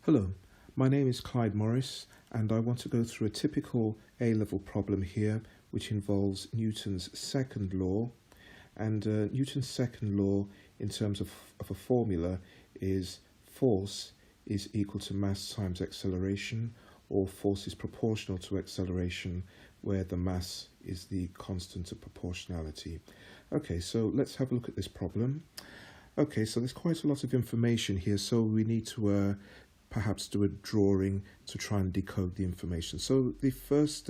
Hello, my name is Clyde Morris and I want to go through a typical A-level problem here which involves Newton's second law. And Newton's second law in terms of a formula is force is equal to mass times acceleration, or force is proportional to acceleration where the mass is the constant of proportionality. Okay, so let's have a look at this problem. Okay, so there's quite a lot of information here, so we need to perhaps do a drawing to try and decode the information. So the first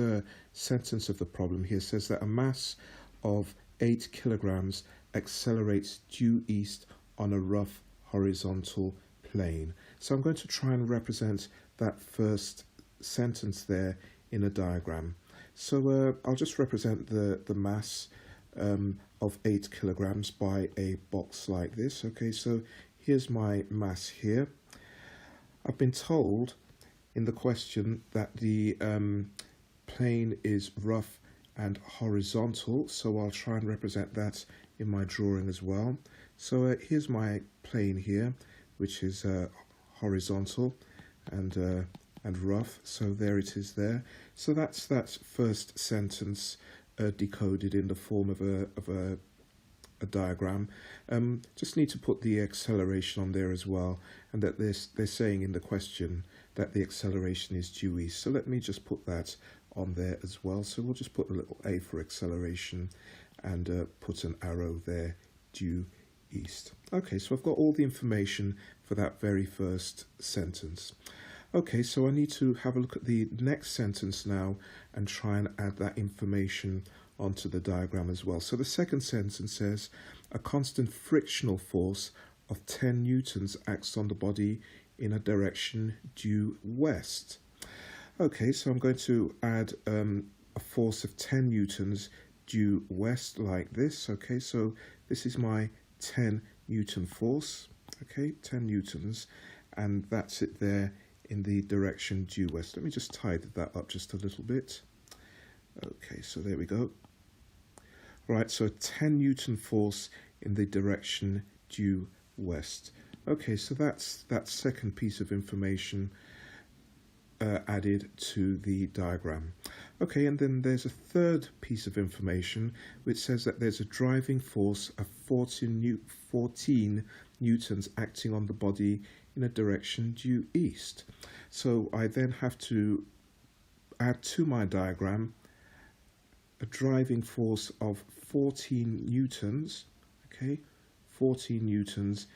sentence of the problem here says that a mass of 8 kilograms accelerates due east on a rough horizontal plane. So I'm going to try and represent that first sentence there in a diagram. So I'll just represent the mass of 8 kilograms by a box like this. Okay, so here's my mass here. I've been told in the question that the plane is rough and horizontal, so I'll try and represent that in my drawing as well. So here's my plane here, which is horizontal and rough. So there it is there. So that's that first sentence decoded in the form of a diagram. Just need to put the acceleration on there as well, and that they're saying in the question that the acceleration is due east. So let me just put that on there as well. So we'll just put a little A for acceleration and put an arrow there, due east. Okay, so I've got all the information for that very first sentence. Okay, so I need to have a look at the next sentence now and try and add that information onto the diagram as well. So the second sentence says a constant frictional force of 10 newtons acts on the body in a direction due west. Okay, so I'm going to add a force of 10 newtons due west like this. Okay, so this is my 10 newton force. Okay, 10 newtons, and that's it there in the direction due west. Let me just tidy that up just a little bit. Okay, so there we go. Right, so 10 newton force in the direction due west. Okay, so that's that second piece of information added to the diagram. Okay, and then there's a third piece of information which says that there's a driving force of 14 newtons acting on the body in a direction due east. So I then have to add to my diagram a driving force of 14 newtons, okay, 14 newtons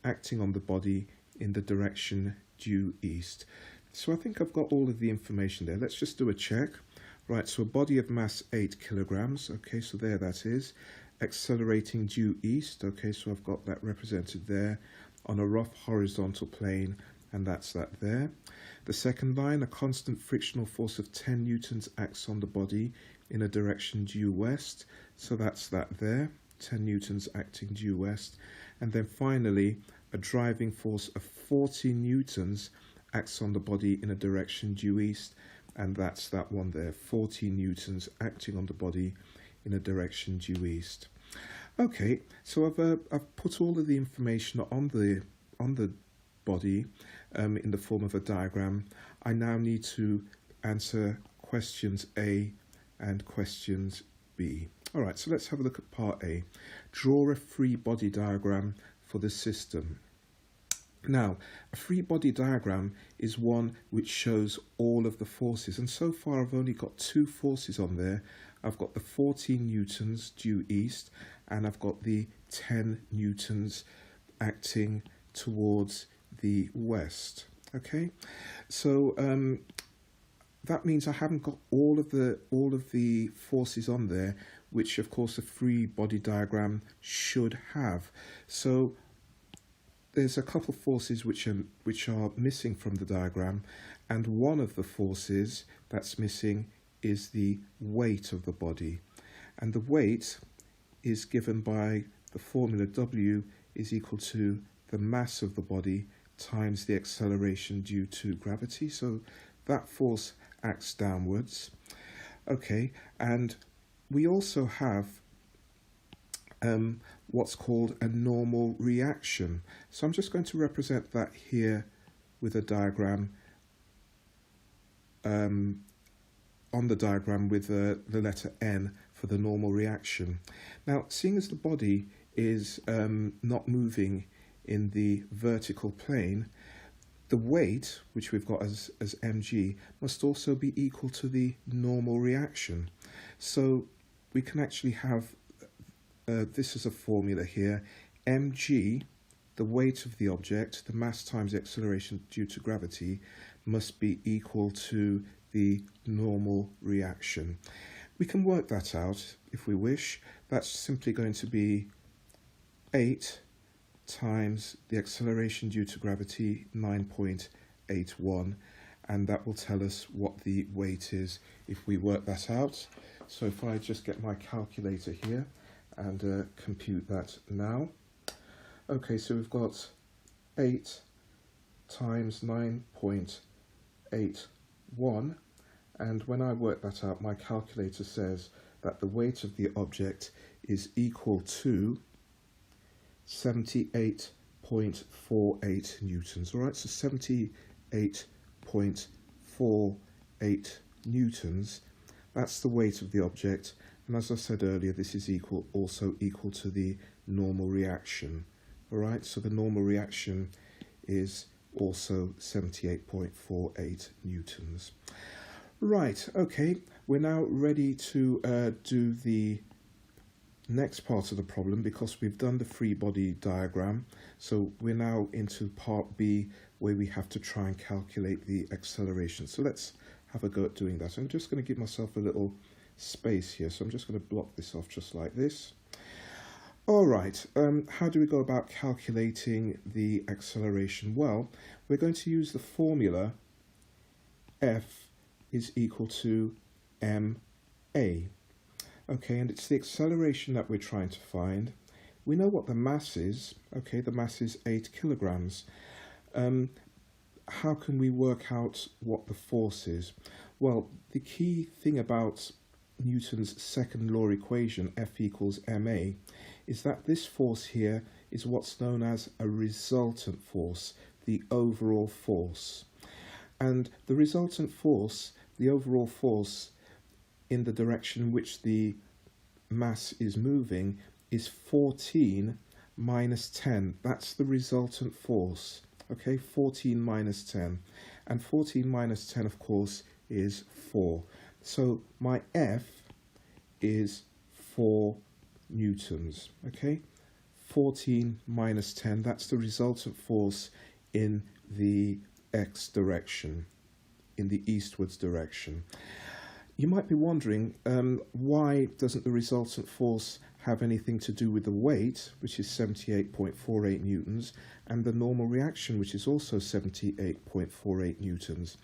acting on the body in the direction due east. So I think I've got all of the information there. Let's just do a check. Right, so a body of mass 8 kilograms, okay, so there that is, accelerating due east, okay, so I've got that represented there on a rough horizontal plane, and that's that there. The second line, a constant frictional force of 10 newtons acts on the body in a direction due west, so that's that there, 10 newtons acting due west. And then finally, a driving force of 40 newtons acts on the body in a direction due east, and that's that one there, 40 newtons acting on the body in a direction due east. Okay, so I've put all of the information on the body in the form of a diagram. I now need to answer questions A and questions B. All right, so let's have a look at part A. Draw a free body diagram for the system. Now, a free body diagram is one which shows all of the forces, and so far I've only got two forces on there. I've got the 14 newtons due east, and I've got the 10 newtons acting towards the west. Okay, so that means I haven't got all of the forces on there, which of course a free body diagram should have. So there's a couple of forces which are missing from the diagram, and one of the forces that's missing is the weight of the body, and the weight is given by the formula W is equal to the mass of the body times the acceleration due to gravity. So that force acts downwards. Okay, and we also have what's called a normal reaction. So I'm just going to represent that here with a diagram on the diagram with the letter N for the normal reaction. Now, seeing as the body is not moving in the vertical plane, the weight, which we've got as mg, must also be equal to the normal reaction. So we can actually have this as a formula here. Mg, the weight of the object, the mass times acceleration due to gravity, must be equal to the normal reaction. We can work that out if we wish. That's simply going to be 8 times the acceleration due to gravity, 9.81, and that will tell us what the weight is if we work that out. So if I just get my calculator here and compute that now. Okay, so we've got 8 times 9.81, and when I work that out, my calculator says that the weight of the object is equal to 78.48 newtons. All right, so 78.48 newtons, that's the weight of the object, and as I said earlier, this is also equal to the normal reaction. All right, so the normal reaction is also 78.48 newtons. Right, okay, we're now ready to do the next part of the problem, because we've done the free body diagram. So we're now into part B, where we have to try and calculate the acceleration. So let's have a go at doing that. I'm just going to give myself a little space here, so I'm just going to block this off just like this. All right, how do we go about calculating the acceleration? Well, we're going to use the formula F is equal to ma. Okay, and it's the acceleration that we're trying to find. We know what the mass is. Okay, the mass is 8 kilograms. How can we work out what the force is? Well, the key thing about Newton's second law equation, F equals ma, is that this force here is what's known as a resultant force, the overall force. And the resultant force, the overall force in the direction in which the mass is moving, is 14 minus 10. That's the resultant force. Okay, 14 minus 10. And 14 minus 10, of course, is 4. So my F is 4 newtons. Okay, 14 minus 10, that's the resultant force in the x direction, in the eastwards direction. You might be wondering, why doesn't the resultant force have anything to do with the weight, which is 78.48 newtons, and the normal reaction, which is also 78.48 newtons?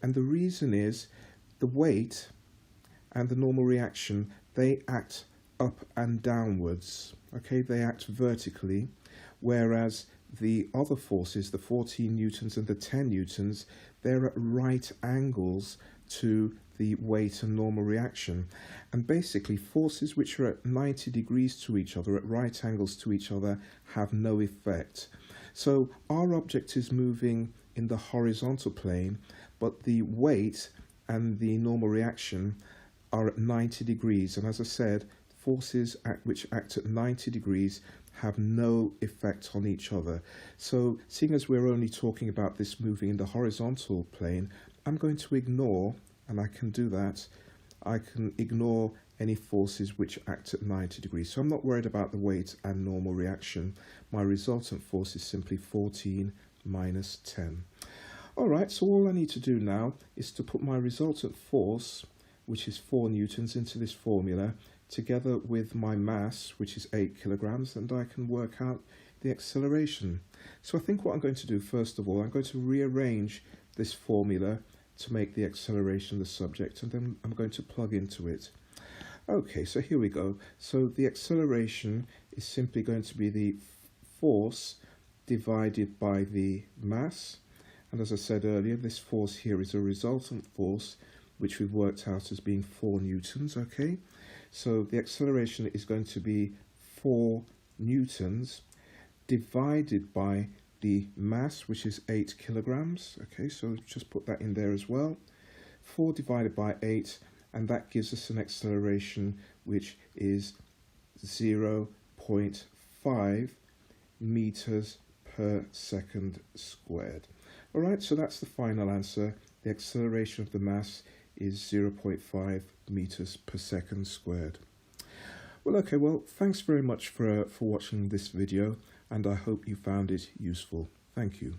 And the reason is the weight and the normal reaction, they act up and downwards. Okay, they act vertically, whereas the other forces, the 14 newtons and the 10 newtons, they're at right angles to the weight and normal reaction. And basically, forces which are at 90 degrees to each other, at right angles to each other, have no effect. So our object is moving in the horizontal plane, but the weight and the normal reaction are at 90 degrees. And as I said, forces which act at 90 degrees have no effect on each other. So seeing as we're only talking about this moving in the horizontal plane, I'm going to ignore, and I can do that, I can ignore any forces which act at 90 degrees. So I'm not worried about the weight and normal reaction. My resultant force is simply 14 minus 10. All right, so all I need to do now is to put my resultant force, which is 4 newtons, into this formula, together with my mass, which is 8 kilograms, and I can work out the acceleration. So I think what I'm going to do, first of all, I'm going to rearrange this formula to make the acceleration the subject, and then I'm going to plug into it. Okay, so here we go. So the acceleration is simply going to be the force divided by the mass. And as I said earlier, this force here is a resultant force, which we've worked out as being 4 newtons, okay? So the acceleration is going to be 4 newtons divided by the mass, which is 8 kilograms. Okay, so just put that in there as well. 4 divided by 8, and that gives us an acceleration which is 0.5 meters per second squared. All right, so that's the final answer. The acceleration of the mass is 0.5 meters per second squared. Well, okay, well, thanks very much for watching this video, and I hope you found it useful. Thank you.